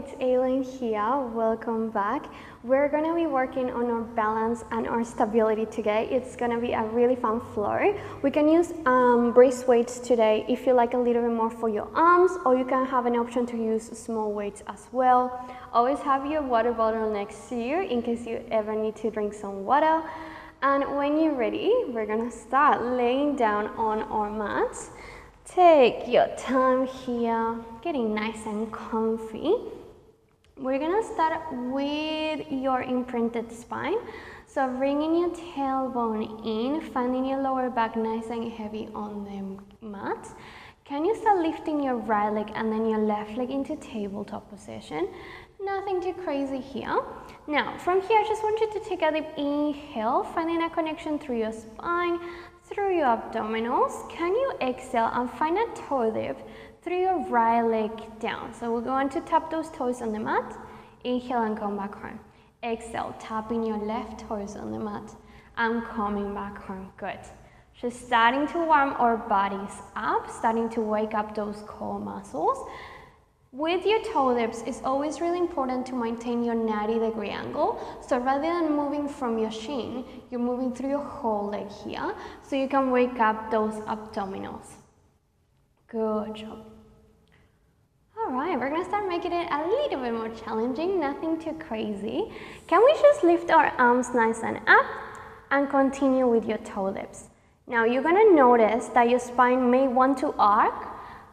it's Aylen here. Welcome back. We're gonna be working on our balance and our stability today. It's gonna be a really fun floor. We can use brace weights today if you like a little bit more for your arms, or you can have an option to use small weights as well. Always have your water bottle next to you in case you ever need to drink some water. And when you're ready, we're gonna start laying down on our mats. Take your time here, getting nice and comfy. We're gonna start with your imprinted spine. So bringing your tailbone in, finding your lower back nice and heavy on the mat. Can you start lifting your right leg and then your left leg into tabletop position? Nothing too crazy here. Now, from here, I just want you to take a deep inhale, finding a connection through your spine, through your abdominals. Can you exhale and find a toe dip through your right leg down? So we're going to tap those toes on the mat. Inhale and come back home. Exhale, tapping your left toes on the mat and coming back home. Good. Just starting to warm our bodies up, starting to wake up those core muscles. With your toe dips, it's always really important to maintain your 90-degree angle. So rather than moving from your shin, you're moving through your whole leg here, so you can wake up those abdominals. Good job. All right, we're gonna start making it a little bit more challenging, nothing too crazy. Can we just lift our arms nice and up and continue with your toe dips? Now you're gonna notice that your spine may want to arc,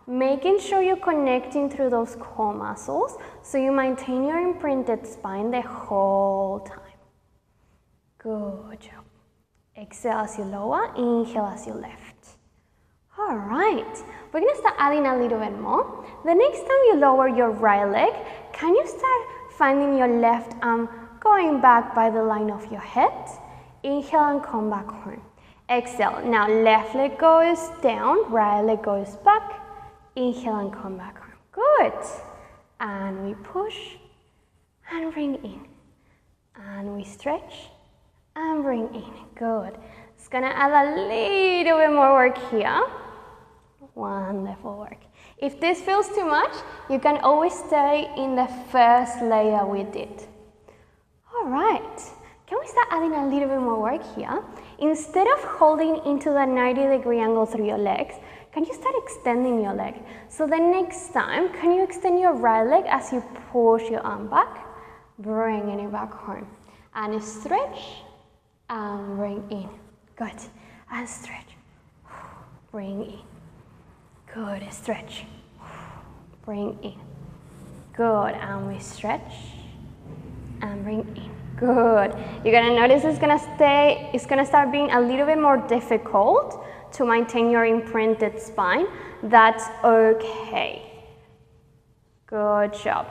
making sure you're connecting through those core muscles so you maintain your imprinted spine the whole time. Good job. Exhale as you lower, inhale as you lift. All right, we're gonna start adding a little bit more. The next time you lower your right leg, can you start finding your left arm going back by the line of your head? Inhale and come back home. Exhale, now left leg goes down, right leg goes back. Inhale and come back home. Good. And we push and bring in. And we stretch and bring in. Good. It's gonna add a little bit more work here. Wonderful work. If this feels too much, you can always stay in the first layer we did. All right. Can we start adding a little bit more work here? Instead of holding into the 90-degree angle through your legs, can you start extending your leg? So the next time, can you extend your right leg as you push your arm back, bringing it back home. And stretch, and bring in. Good. And stretch, bring in. Good, stretch, bring in. Good, and we stretch, and bring in. Good. You're gonna notice it's gonna start being a little bit more difficult to maintain your imprinted spine. That's okay. Good job.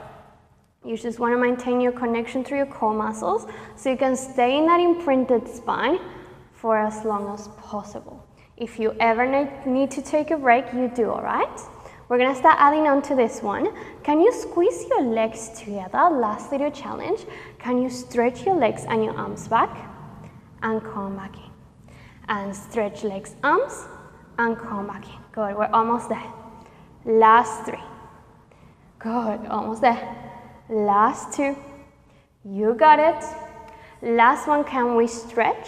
You just want to maintain your connection through your core muscles so you can stay in that imprinted spine for as long as possible. If you ever need to take a break, you do, all right? We're gonna start adding on to this one. Can you squeeze your legs together? Last little challenge. Can you stretch your legs and your arms back and come back in? And stretch legs, arms, and come back in. Good, we're almost there. Last three. Good, almost there. Last two. You got it. Last one, can we stretch?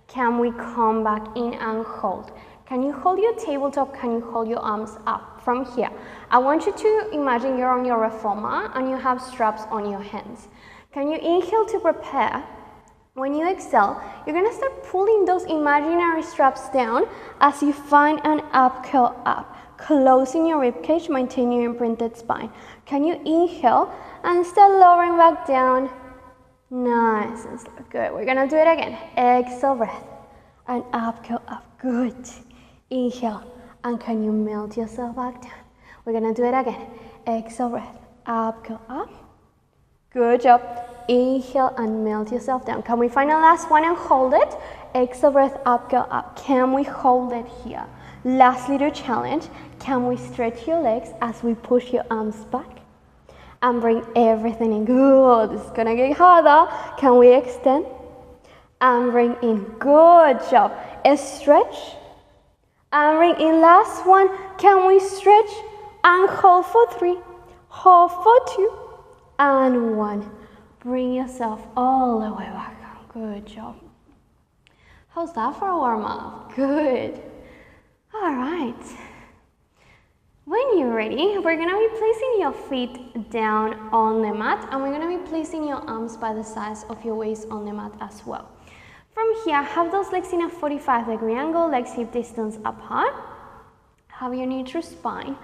Can we come back in and hold? Can you hold your tabletop? Can you hold your arms up from here? I want you to imagine you're on your reformer and you have straps on your hands. Can you inhale to prepare? When you exhale, you're gonna start pulling those imaginary straps down as you find an up curl up, closing your ribcage, maintain your imprinted spine. Can you inhale and start lowering back down? Nice and slow. Good. We're gonna do it again. Exhale, breath, and up curl up. Good. Inhale, and can you melt yourself back down? We're gonna do it again. Exhale, breath, up curl up. Good job. Inhale and melt yourself down. Can we find a last one and hold it? Exhale, breath, up, go up. Can we hold it here? Last little challenge. Can we stretch your legs as we push your arms back? And bring everything in. Good. It's gonna get harder. Can we extend? And bring in. Good job. Stretch. And bring in. Last one. Can we stretch and hold for 3? Hold for 2. and 1. Bring yourself all the way back. Good job. How's that for a warm-up? Good. All right. When you're ready, we're going to be placing your feet down on the mat, and we're going to be placing your arms by the sides of your waist on the mat as well. From here, have those legs in a 45-degree angle, legs hip distance apart. Have your neutral spine.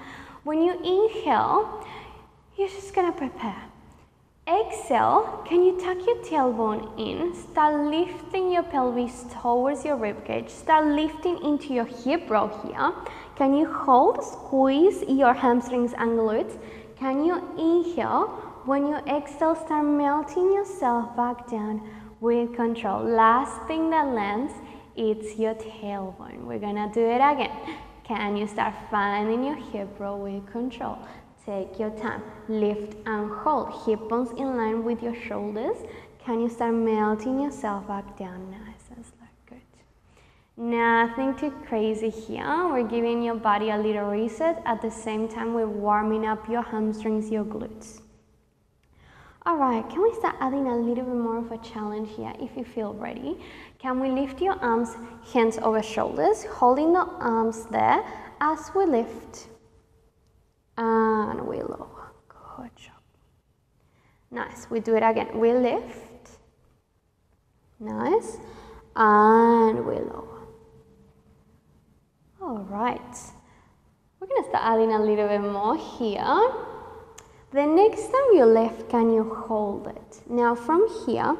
When you inhale, you're just going to prepare. Exhale, can you tuck your tailbone in? Start lifting your pelvis towards your ribcage. Start lifting into your hip row here. Can you hold, squeeze your hamstrings and glutes? Can you inhale? When you exhale, start melting yourself back down with control. Last thing that lands, it's your tailbone. We're gonna do it again. Can you start finding your hip row with control? Take your time, lift and hold, hip bones in line with your shoulders. Can you start melting yourself back down? Nice and slow, good. Nothing too crazy here. We're giving your body a little reset. At the same time, we're warming up your hamstrings, your glutes. All right, can we start adding a little bit more of a challenge here if you feel ready? Can we lift your arms, hands over shoulders, holding the arms there as we lift. And we lower. Good job. Nice. We do it again. We lift. Nice. And we lower. All right. We're going to start adding a little bit more here. The next time you lift, can you hold it? Now from here,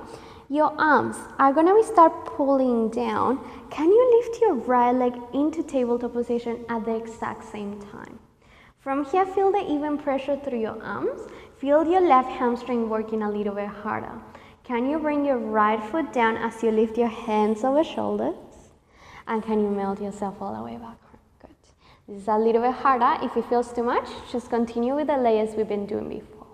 your arms are going to start pulling down. Can you lift your right leg into tabletop position at the exact same time? From here, feel the even pressure through your arms. Feel your left hamstring working a little bit harder. Can you bring your right foot down as you lift your hands over shoulders? And can you melt yourself all the way back? Good. This is a little bit harder. If it feels too much, just continue with the layers we've been doing before.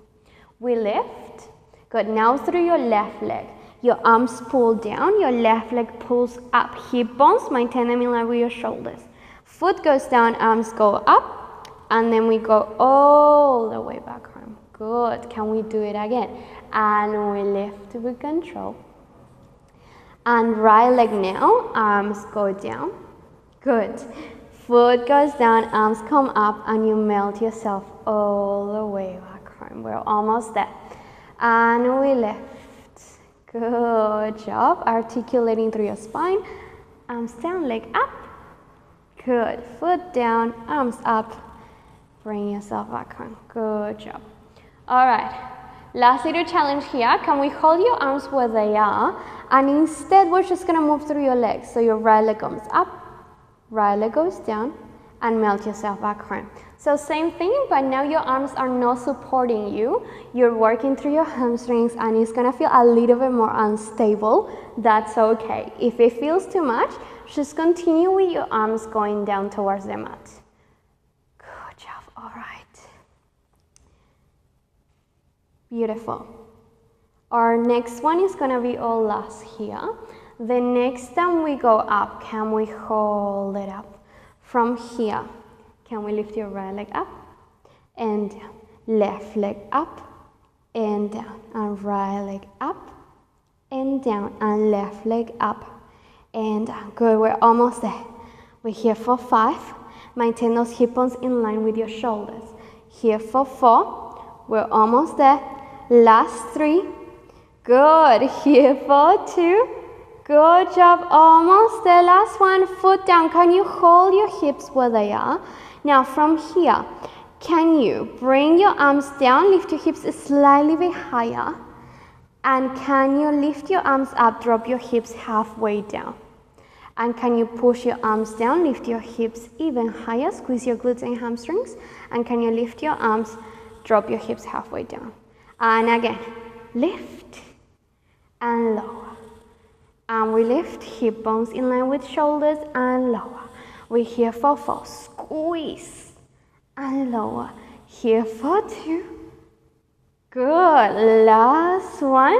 We lift. Good. Now through your left leg. Your arms pull down. Your left leg pulls up. Hip bones maintain them in line with your shoulders. Foot goes down, arms go up. And then we go all the way back home. Good. Can we do it again? And we lift with control. And right leg now, arms go down. Good. Foot goes down, arms come up, and you melt yourself all the way back home. We're almost there. And we lift. Good job. Articulating through your spine. Arms down, leg up. Good. Foot down, arms up. Bring yourself back home. Good job. All right. Last little challenge here. Can we hold your arms where they are? And instead, we're just going to move through your legs. So your right leg comes up, right leg goes down, and melt yourself back home. So same thing, but now your arms are not supporting you. You're working through your hamstrings, and it's going to feel a little bit more unstable. That's okay. If it feels too much, just continue with your arms going down towards the mat. All right. Beautiful. Our next one is going to be all last here. The next time we go up, can we hold it up? From here, can we lift your right leg up and down? Left leg up and down. And right leg up and down. And left leg up and down. Good, we're almost there. We're here for 5. Maintain those hip bones in line with your shoulders. Here for 4. We're almost there. Last 3. Good. Here for 2. Good job. Almost there. Last one. Foot down. Can you hold your hips where they are? Now from here, can you bring your arms down, lift your hips slightly bit higher, and can you lift your arms up, drop your hips halfway down? And can you push your arms down, lift your hips even higher, squeeze your glutes and hamstrings, and can you lift your arms, drop your hips halfway down? And again, lift and lower. And we lift, hip bones in line with shoulders and lower. We're here for 4, squeeze and lower. Here for 2. Good, last one.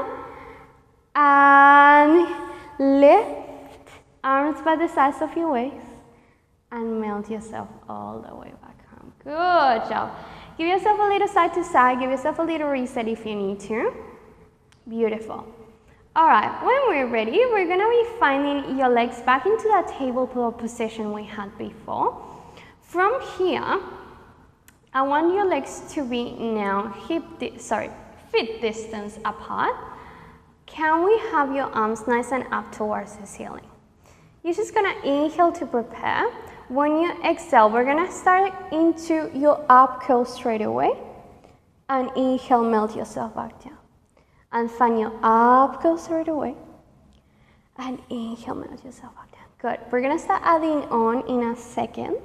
And lift. Arms by the sides of your waist and melt yourself all the way back home. Good job. Give yourself a little side to side, give yourself a little reset if you need to. Beautiful. All right, when we're ready, we're gonna be finding your legs back into that tabletop position we had before. From here, I want your legs to be now feet distance apart. Can we have your arms nice and up towards the ceiling? You're just gonna inhale to prepare. When you exhale, we're gonna start into your up curl straight away. And inhale, melt yourself back down. And find your up curl straight away. And inhale, melt yourself back down. Good. We're gonna start adding on in a second.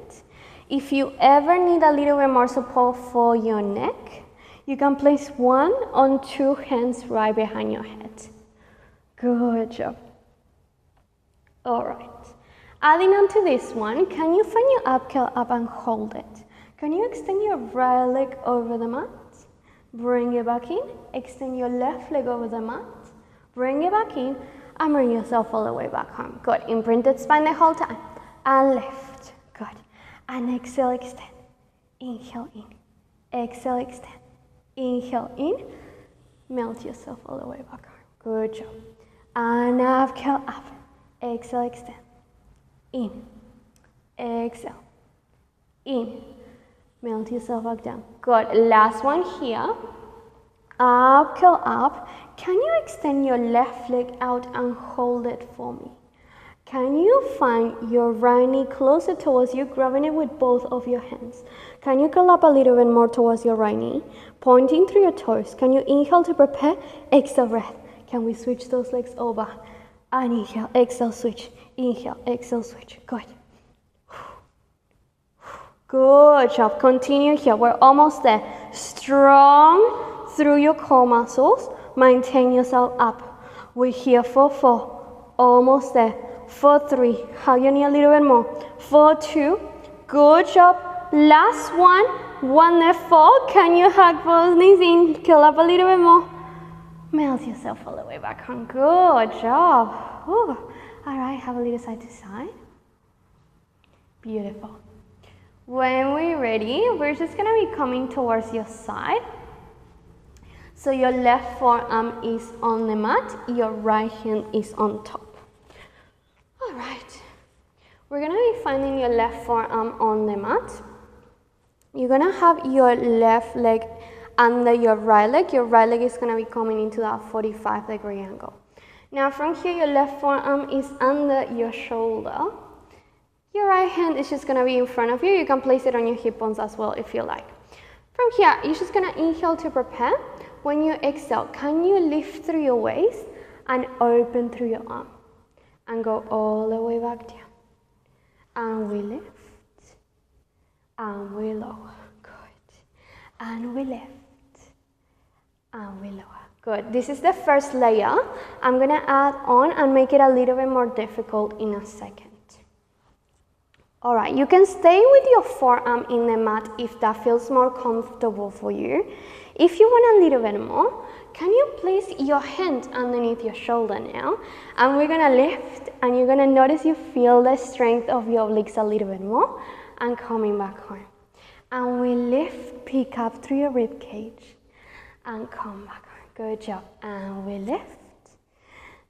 If you ever need a little bit more support for your neck, you can place 1 or 2 hands right behind your head. Good job. All right. Adding on to this one, can you find your up curl up and hold it? Can you extend your right leg over the mat? Bring it back in. Extend your left leg over the mat. Bring it back in and bring yourself all the way back home. Good. Imprinted spine the whole time. And lift. Good. And exhale, extend. Inhale in. Exhale, extend. Inhale in. Melt yourself all the way back home. Good job. And up curl up. Exhale, extend. In. Exhale. In. Melt yourself back down. Good. Last one here. Up curl up. Can you extend your left leg out and hold it for me? Can you find your right knee closer towards you, grabbing it with both of your hands? Can you curl up a little bit more towards your right knee, pointing through your toes? Can you inhale to prepare? Exhale, breath. Can we switch those legs over? And inhale, exhale, switch. Inhale, exhale, switch. Good. Good job. Continue here. We're almost there. Strong through your core muscles. Maintain yourself up. We're here for 4. Almost there. For 3. Hug your knee a little bit more. For 2. Good job. Last one. Wonderful. Can you hug both knees in? Curl up a little bit more. Melt yourself all the way back on. Good job. Ooh. All right, have a little side to side. Beautiful. When we're ready, we're just gonna be coming towards your side. So your left forearm is on the mat, your right hand is on top. All right. We're gonna be finding your left forearm on the mat. You're gonna have your left leg under your right leg. Your right leg is gonna be coming into that 45-degree angle. Now from here, your left forearm is under your shoulder. Your right hand is just gonna be in front of you. You can place it on your hip bones as well if you like. From here, you're just gonna inhale to prepare. When you exhale, can you lift through your waist and open through your arm? And go all the way back down. And we lift. And we lower. Good. And we lift. And we lower. Good. This is the first layer. I'm going to add on and make it a little bit more difficult in a second. All right, you can stay with your forearm in the mat if that feels more comfortable for you. If you want a little bit more, can you place your hand underneath your shoulder now? And we're going to lift, and you're going to notice you feel the strength of your obliques a little bit more, and coming back home. And we lift, pick up through your rib cage, and come back home. Good job. And we lift.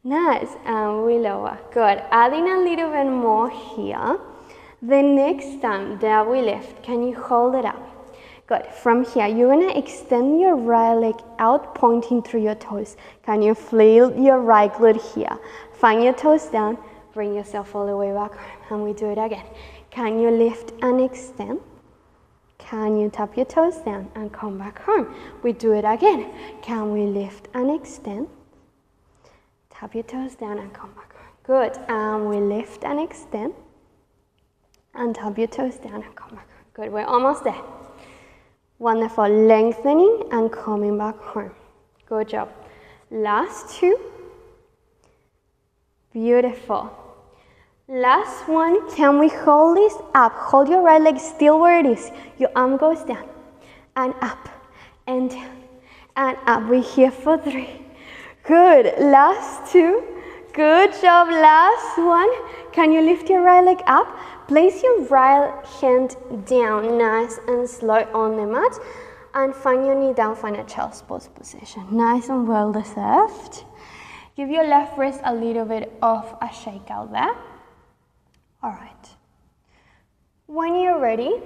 Nice. And we lower. Good. Adding a little bit more here. The next time that we lift, can you hold it up? Good. From here, you're going to extend your right leg out, pointing through your toes. Can you feel your right glute here? Find your toes down. Bring yourself all the way back. And we do it again. Can you lift and extend? Can you tap your toes down and come back home? We do it again. Can we lift and extend? Tap your toes down and come back home. Good. And we lift and extend. And tap your toes down and come back home. Good. We're almost there. Wonderful. Lengthening and coming back home. Good job. Last 2. Beautiful. Last one. Can we hold this up? Hold your right leg still where it is. Your arm goes down and up and down and up. We're here for 3. Good. Last 2. Good job. Last one. Can you lift your right leg up? Place your right hand down nice and slow on the mat and find your knee down, find a child's pose position. Nice and well deserved. Give your left wrist a little bit of a shake out there. All right. When you're ready,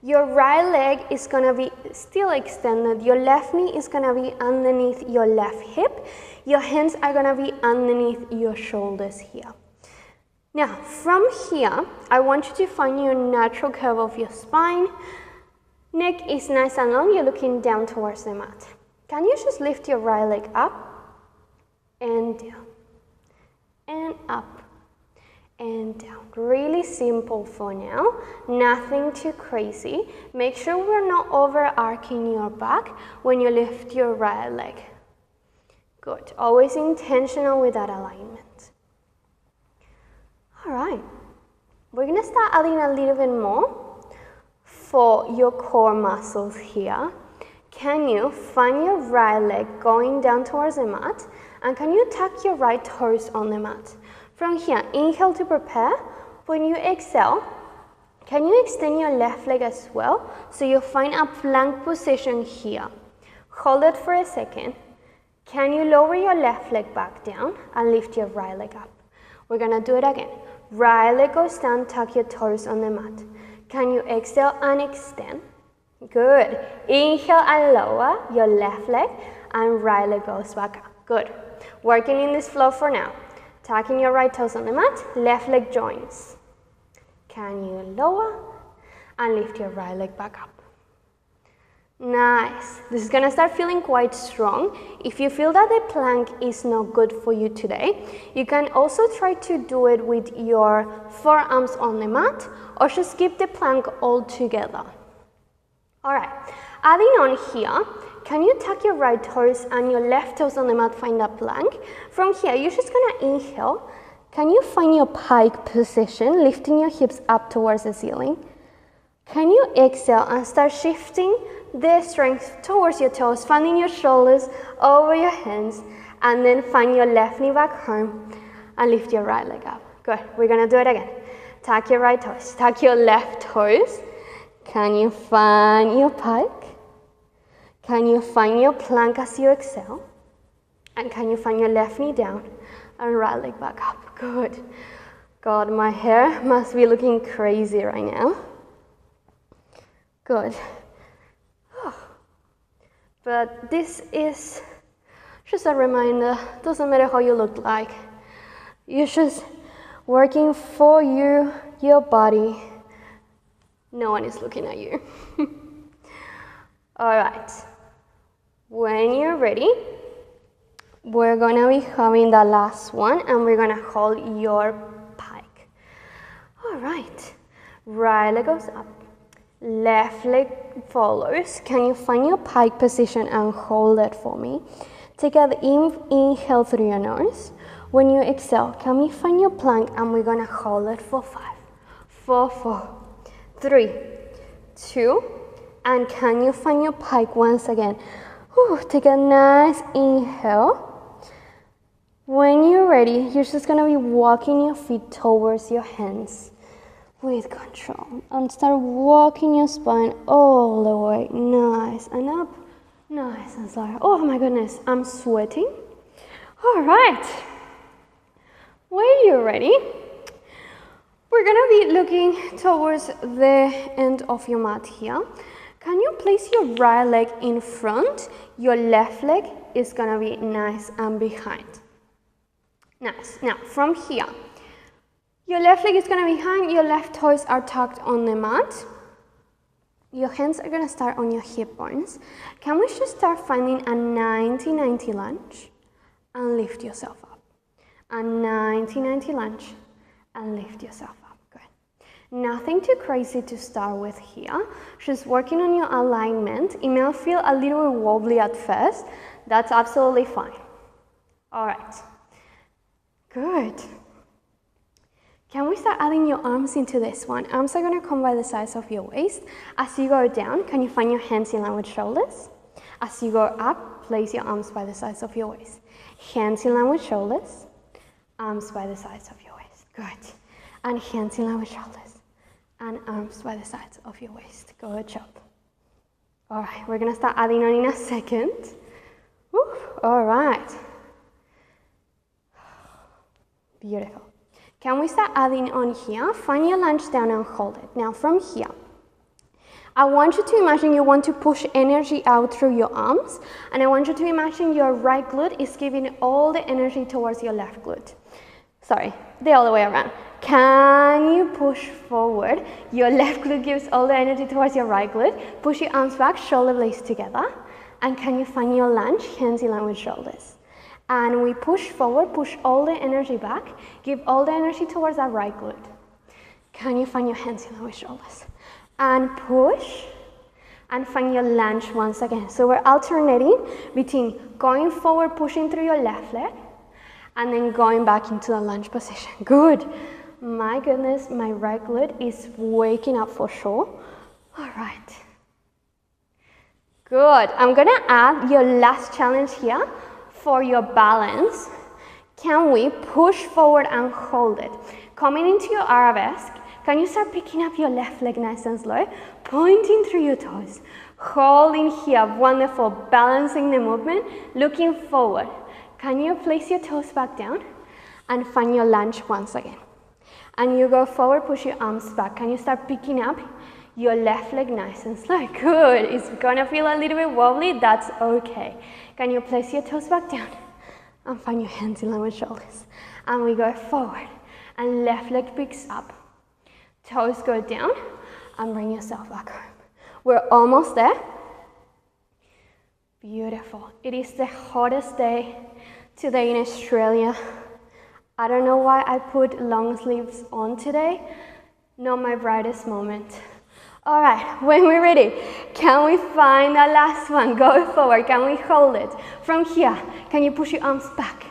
your right leg is gonna be still extended. Your left knee is gonna be underneath your left hip. Your hands are gonna be underneath your shoulders here. Now, from here, I want you to find your natural curve of your spine. Neck is nice and long, you're looking down towards the mat. Can you just lift your right leg up and down and up and down? Really simple for now, nothing too crazy. Make sure we're not over-arching your back when you lift your right leg. Good, always intentional with that alignment. All right, we're gonna start adding a little bit more for your core muscles here. Can you find your right leg going down towards the mat, and can you tuck your right toes on the mat? From here, inhale to prepare. When you exhale, can you extend your left leg as well? So you find a plank position here. Hold it for a second. Can you lower your left leg back down and lift your right leg up? We're gonna do it again. Right leg goes down, tuck your toes on the mat. Can you exhale and extend? Good. Inhale and lower your left leg, and right leg goes back up. Good. Working in this flow for now. Tucking your right toes on the mat, left leg joins. Can you lower and lift your right leg back up? Nice. This is gonna start feeling quite strong. If you feel that the plank is not good for you today, you can also try to do it with your forearms on the mat, or just keep the plank all together. All right, adding on here, can you tuck your right toes and your left toes on the mat, find that plank? From here, you're just gonna inhale. Can you find your pike position, lifting your hips up towards the ceiling? Can you exhale and start shifting the strength towards your toes, finding your shoulders over your hands, and then find your left knee back home and lift your right leg up. Good, we're gonna do it again. Tuck your right toes, tuck your left toes. Can you find your pike? Can you find your plank as you exhale? And can you find your left knee down and right leg back up? Good. God, my hair must be looking crazy right now. Good. But this is just a reminder, doesn't matter how you look like. You're just working for you, your body. No one is looking at you. All right. When you're ready, we're gonna be having the last one, and we're gonna hold your pike. All right. Right leg goes up. Left leg follows. Can you find your pike position and hold it for me? Take an inhale through your nose. When you exhale, can we find your plank, and we're gonna hold it for 5, 4, 4, 3, 2, and can you find your pike once again? Take a nice inhale. When you're ready, you're just gonna be walking your feet towards your hands with control, and start walking your spine all the way, nice and up, nice and slow. Oh my goodness, I'm sweating. All right, when you're ready, we're gonna be looking towards the end of your mat here. Can you place your right leg in front? Your left leg is gonna be nice and behind. Nice. Now, from here, your left leg is gonna be behind, your left toes are tucked on the mat. Your hands are gonna start on your hip bones. Can we just start finding a 90-90 lunge and lift yourself up? A 90-90 lunge and lift yourself up. Good. Nothing too crazy to start with here. Just working on your alignment. It may feel a little wobbly at first. That's absolutely fine. All right. Good. Can we start adding your arms into this one? Arms are gonna come by the sides of your waist. As you go down, can you find your hands in line with shoulders? As you go up, place your arms by the sides of your waist. Hands in line with shoulders, arms by the sides of your waist. Good. And hands in line with shoulders, and arms by the sides of your waist. Good job. All right, we're gonna start adding on in a second. Woo. All right. Beautiful. Can we start adding on here? Find your lunge down and hold it. Now from here, I want you to imagine you want to push energy out through your arms, and I want you to imagine your right glute is giving all the energy towards your left glute. Sorry, the other way around. Can you push forward? Your left glute gives all the energy towards your right glute. Push your arms back, shoulder blades together. And can you find your lunge, hands in line with shoulders? And we push forward, push all the energy back, give all the energy towards that right glute. Can you find your hands in line with shoulders? And push, and find your lunge once again. So we're alternating between going forward, pushing through your left leg, and then going back into the lunge position. Good. My goodness, my right glute is waking up for sure. All right. Good. I'm gonna add your last challenge here for your balance. Can we push forward and hold it? Coming into your arabesque, can you start picking up your left leg nice and slow? Pointing through your toes. Holding here, wonderful. Balancing the movement, looking forward. Can you place your toes back down and find your lunge once again? And you go forward, push your arms back. Can you start picking up your left leg nice and slow? Good. It's gonna feel a little bit wobbly, that's okay. Can you place your toes back down and find your hands in line with shoulders? And we go forward and left leg picks up. Toes go down and bring yourself back home. We're almost there. Beautiful. It is the hottest day today in Australia. I don't know why I put long sleeves on today. Not my brightest moment. All right, when we're ready, can we find the last one? Go forward, can we hold it? From here, can you push your arms back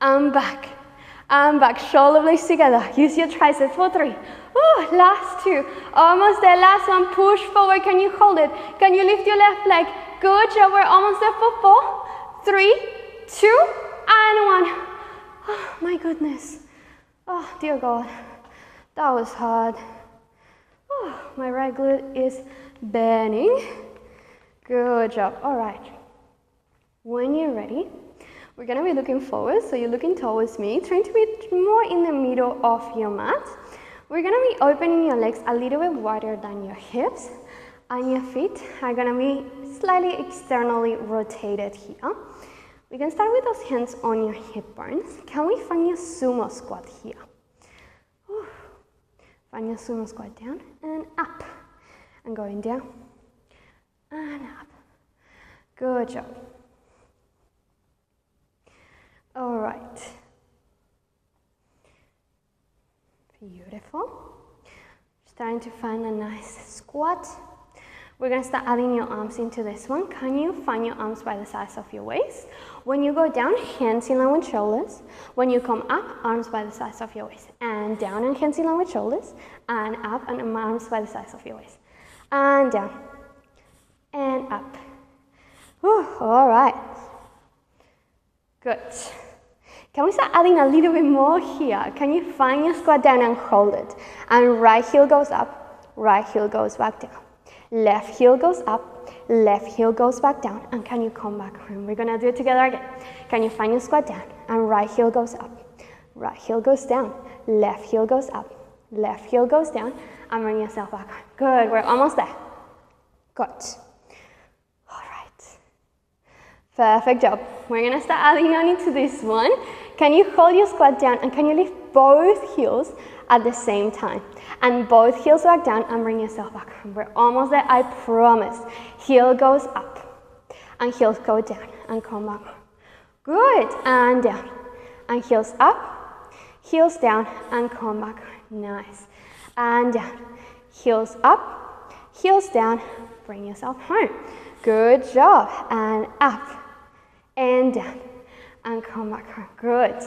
and back and back, shoulder blades together. Use your triceps for 3. Ooh, last 2, almost there, last one, push forward, can you hold it? Can you lift your left leg? Good job, we're almost there for 4, 3, 2, and 1. Oh my goodness, oh dear God, that was hard. Oh, my right glute is burning. Good job. All right. When you're ready, we're going to be looking forward. So you're looking towards me, trying to be more in the middle of your mat. We're going to be opening your legs a little bit wider than your hips. And your feet are going to be slightly externally rotated here. We can start with those hands on your hip bones. Can we find your sumo squat here? Find your sumo squat down and up, and going down and up. Good job. All right. Beautiful. Starting to find a nice squat. We're going to start adding your arms into this one. Can you find your arms by the size of your waist? When you go down, hands in line with shoulders. When you come up, arms by the size of your waist. And down and hands in line with shoulders. And up and arms by the size of your waist. And down. And up. Whew, all right. Good. Can we start adding a little bit more here? Can you find your squat down and hold it? And right heel goes up, right heel goes back down. Left heel goes up, left heel goes back down, and can you come back home? We're gonna do it together again. Can you find your squat down, and right heel goes up, right heel goes down, left heel goes up, left heel goes down, and bring yourself back home. Good, we're almost there. Good. All right. Perfect job. We're gonna start adding on into this one. Can you hold your squat down, and can you lift both heels at the same time? And both heels back down and bring yourself back home. We're almost there, I promise. Heel goes up and heels go down and come back home. Good, and down. And heels up, heels down and come back home. Nice. And down. Heels up, heels down, bring yourself home. Good job. And up and down and come back home. Good.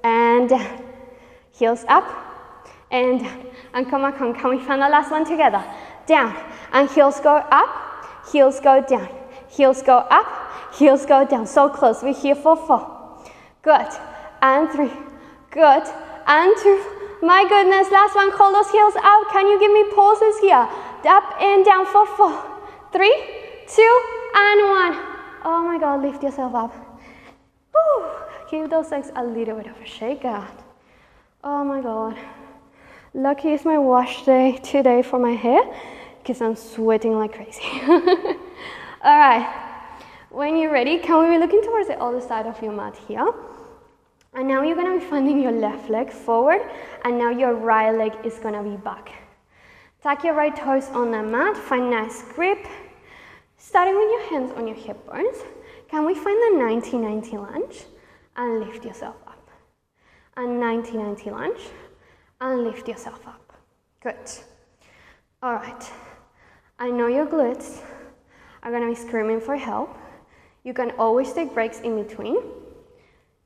And down. Heels up and down, and come back home. Can we find the last one together? Down, and heels go up, heels go down, heels go up, heels go down. So close. We're here for 4. Good, and 3. Good, and 2. My goodness, last one. Hold those heels out. Can you give me pulses here? Up and down for 4, 3, 2, and 1. Oh my God, lift yourself up. Woo. Give those legs a little bit of a shake out. Oh my God. Lucky it's my wash day today for my hair because I'm sweating like crazy. All right. When you're ready, can we be looking towards the other side of your mat here? And now you're going to be finding your left leg forward, and now your right leg is going to be back. Tuck your right toes on the mat, find nice grip. Starting with your hands on your hip bones, can we find the 90-90 lunge and lift yourself up? And 90-90 lunge and lift yourself up. Good. All right. I know your glutes are going to be screaming for help. You can always take breaks in between.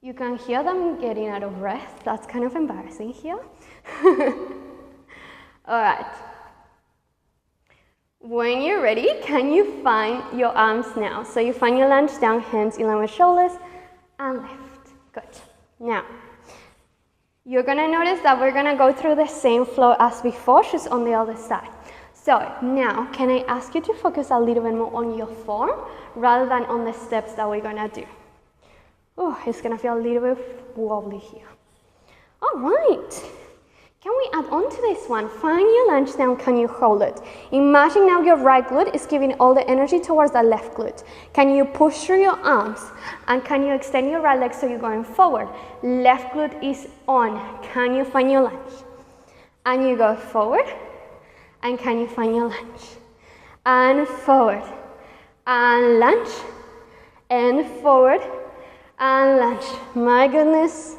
You can hear them getting out of breath. That's kind of embarrassing here. All right. When you're ready, can you find your arms now? So you find your lunge down, hands in line with shoulders, and lift. Good. Now, you're gonna notice that we're gonna go through the same flow as before, just on the other side. So now, can I ask you to focus a little bit more on your form rather than on the steps that we're gonna do? Oh, it's gonna feel a little bit wobbly here. All right. Can we add on to this one? Find your lunge down, can you hold it? Imagine now your right glute is giving all the energy towards the left glute. Can you push through your arms? And can you extend your right leg so you're going forward? Left glute is on. Can you find your lunge? And you go forward. And can you find your lunge? And forward. And lunge. And forward. And lunge. My goodness.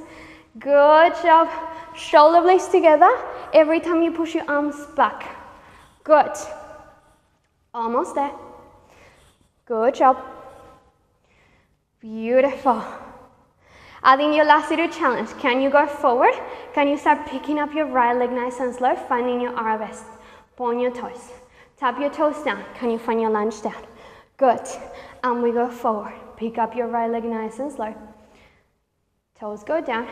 Good job. Shoulder blades together every time you push your arms back. Good. Almost there. Good job. Beautiful. Adding your last little challenge. Can you go forward? Can you start picking up your right leg nice and slow, finding your arabesque? Point your toes. Tap your toes down. Can you find your lunge down? Good. And we go forward. Pick up your right leg nice and slow. Toes go down.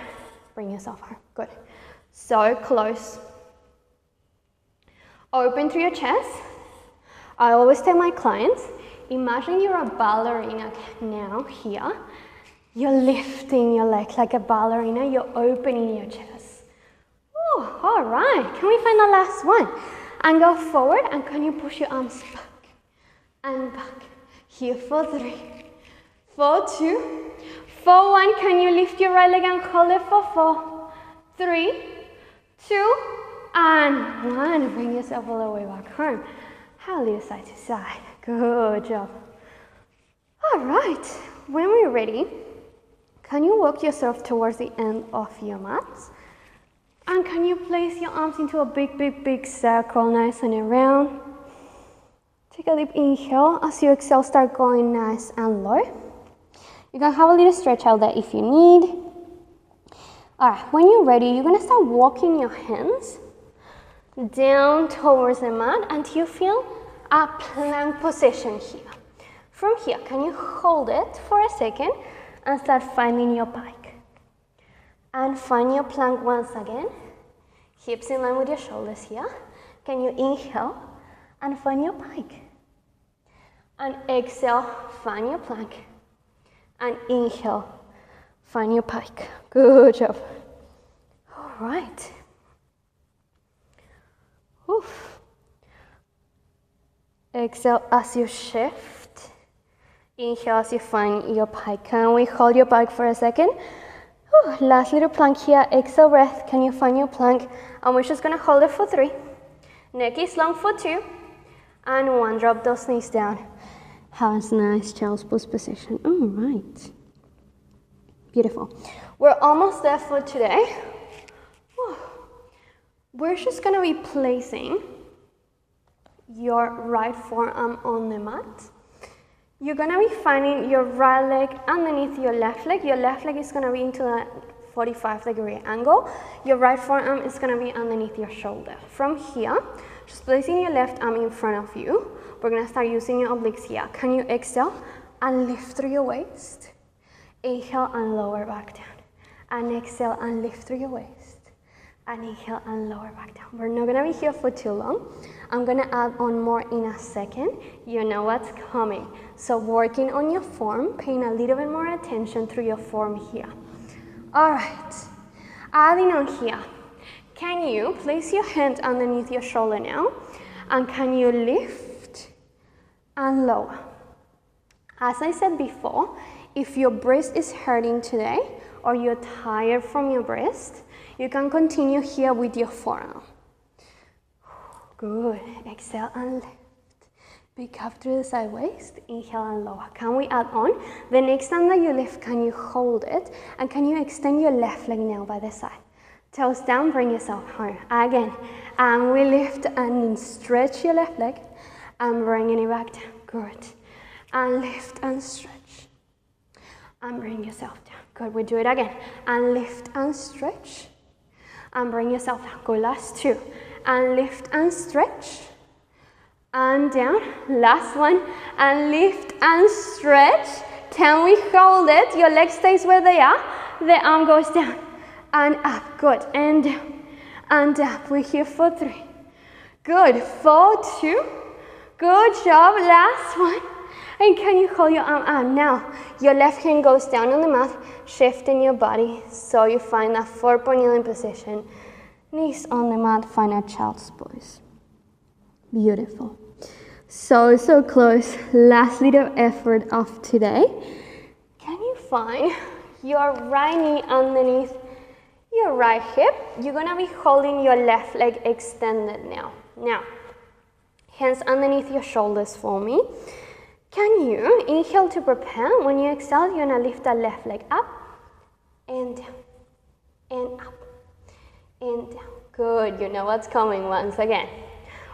Bring yourself home. Good. So close. Open through your chest. I always tell my clients, imagine you're a ballerina now here. You're lifting your leg like a ballerina. You're opening your chest. Oh, all right. Can we find the last one? And go forward, and can you push your arms back and back? Here for 3, for 2, for 1. Can you lift your right leg and hold it for 4, 3, 2, and 1. Bring yourself all the way back home. Have a little side to side. Good job. All right. When we're ready, can you walk yourself towards the end of your mat? And can you place your arms into a big, big, big circle, nice and around? Take a deep inhale. As you exhale, start going nice and low. You can have a little stretch out there if you need. All right, when you're ready, you're gonna start walking your hands down towards the mat until you feel a plank position here. From here, can you hold it for a second and start finding your pike? And find your plank once again. Hips in line with your shoulders here. Can you inhale and find your pike? And exhale, find your plank. And inhale, find your pike. Good job. All right. Oof. Exhale as you shift. Inhale as you find your pike. Can we hold your pike for a second? Ooh, last little plank here. Exhale breath. Can you find your plank? And we're just gonna hold it for 3. Neck is long for 2. And 1. Drop those knees down. Have a nice child's pose position. All right. Beautiful. We're almost there for today. Whew. We're just gonna be placing your right forearm on the mat. You're gonna be finding your right leg underneath your left leg. Your left leg is gonna be into a 45-degree angle. Your right forearm is gonna be underneath your shoulder. From here, just placing your left arm in front of you. We're gonna start using your obliques here. Can you exhale and lift through your waist? Inhale and lower back down. And exhale and lift through your waist. and inhale and lower back down. We're not gonna be here for too long. I'm gonna add on more in a second. You know what's coming. So working on your form, paying a little bit more attention through your form here. All right, adding on here. Can you place your hand underneath your shoulder now? And can you lift and lower? As I said before, if your breast is hurting today or you're tired from your breast, you can continue here with your forearm. Good. Exhale and lift. Pick up through the side waist. Inhale and lower. Can we add on? The next time that you lift, can you hold it? And can you extend your left leg now by the side? Toes down, bring yourself home. Again. And we lift and stretch your left leg. And bringing it back down. Good. And lift and stretch. And bring yourself down. Good. We do it again. And lift and stretch. And bring yourself down. Good. Last two. And lift and stretch. And down. Last one. And lift and stretch. Can we hold it? Your leg stays where they are. The arm goes down. And up. Good. And down. And up. We're here for 3. Good. 4, 2. Good job. Last one. And can you hold your arm out? Now, your left hand goes down on the mat, shifting your body so you find that 4-point kneeling position. Knees on the mat, find a child's pose. Beautiful. So close. Last little effort of today. Can you find your right knee underneath your right hip? You're gonna be holding your left leg extended now. Now, hands underneath your shoulders for me. Can you inhale to prepare? When you exhale, you're gonna lift that left leg up and down and up and down. Good, you know what's coming once again.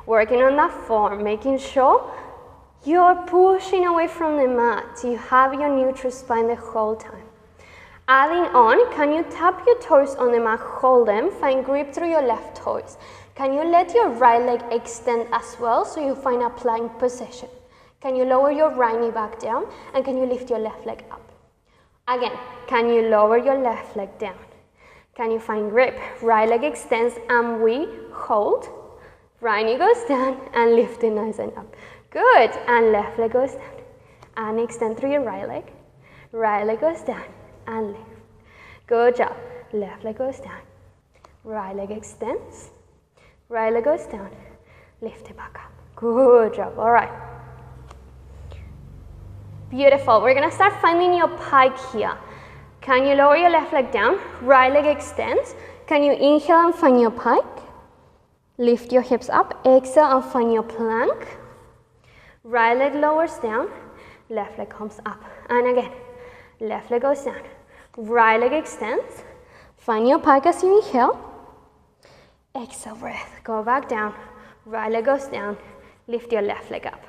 Working on that form, making sure you're pushing away from the mat. You have your neutral spine the whole time. Adding on, can you tap your toes on the mat, hold them, find grip through your left toes. Can you let your right leg extend as well so you find a plank position? Can you lower your right knee back down and can you lift your left leg up? Again, can you lower your left leg down? Can you find grip? Right leg extends and we hold. Right knee goes down and lift it nice and up. Good, and left leg goes down and extend through your right leg. Right leg goes down and lift. Good job. Left leg goes down. Right leg extends. Right leg goes down. Lift it back up. Good job. All right. Beautiful. We're going to start finding your pike here. Can you lower your left leg down? Right leg extends. Can you inhale and find your pike? Lift your hips up. Exhale and find your plank. Right leg lowers down. Left leg comes up. And again, left leg goes down. Right leg extends. Find your pike as you inhale. Exhale, breath. Go back down. Right leg goes down. Lift your left leg up.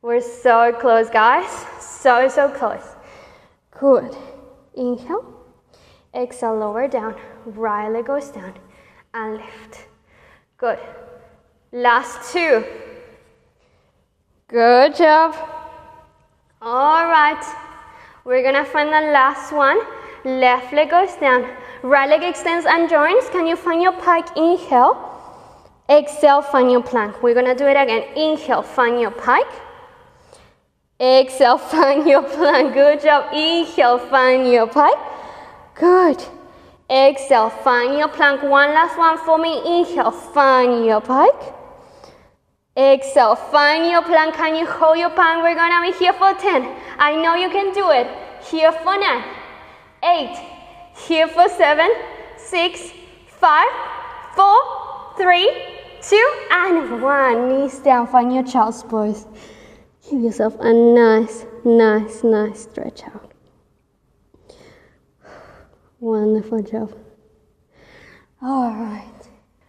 We're so close, guys. So close. Good. Inhale. Exhale, lower down. Right leg goes down. And lift. Good. Last 2. Good job. All right. We're going to find the last one. Left leg goes down. Right leg extends and joins. Can you find your pike? Inhale. Exhale, find your plank. We're going to do it again. Inhale, find your pike. Exhale, find your plank. Good job. Inhale, find your pike. Good. Exhale, find your plank. One last one for me. Inhale, find your pike. Exhale, find your plank. Can you hold your plank? We're going to be here for 10. I know you can do it. Here for 9, 8. Here for 7, 6, 5, 4, 3, 2, and 1. Knees down. Find your child's pose. Give yourself a nice stretch out. Wonderful job. All right.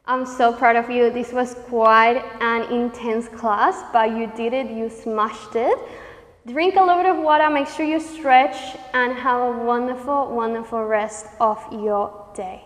I'm so proud of you. This was quite an intense class, but you did it. You smashed it. Drink a little bit of water. Make sure you stretch and have a wonderful rest of your day.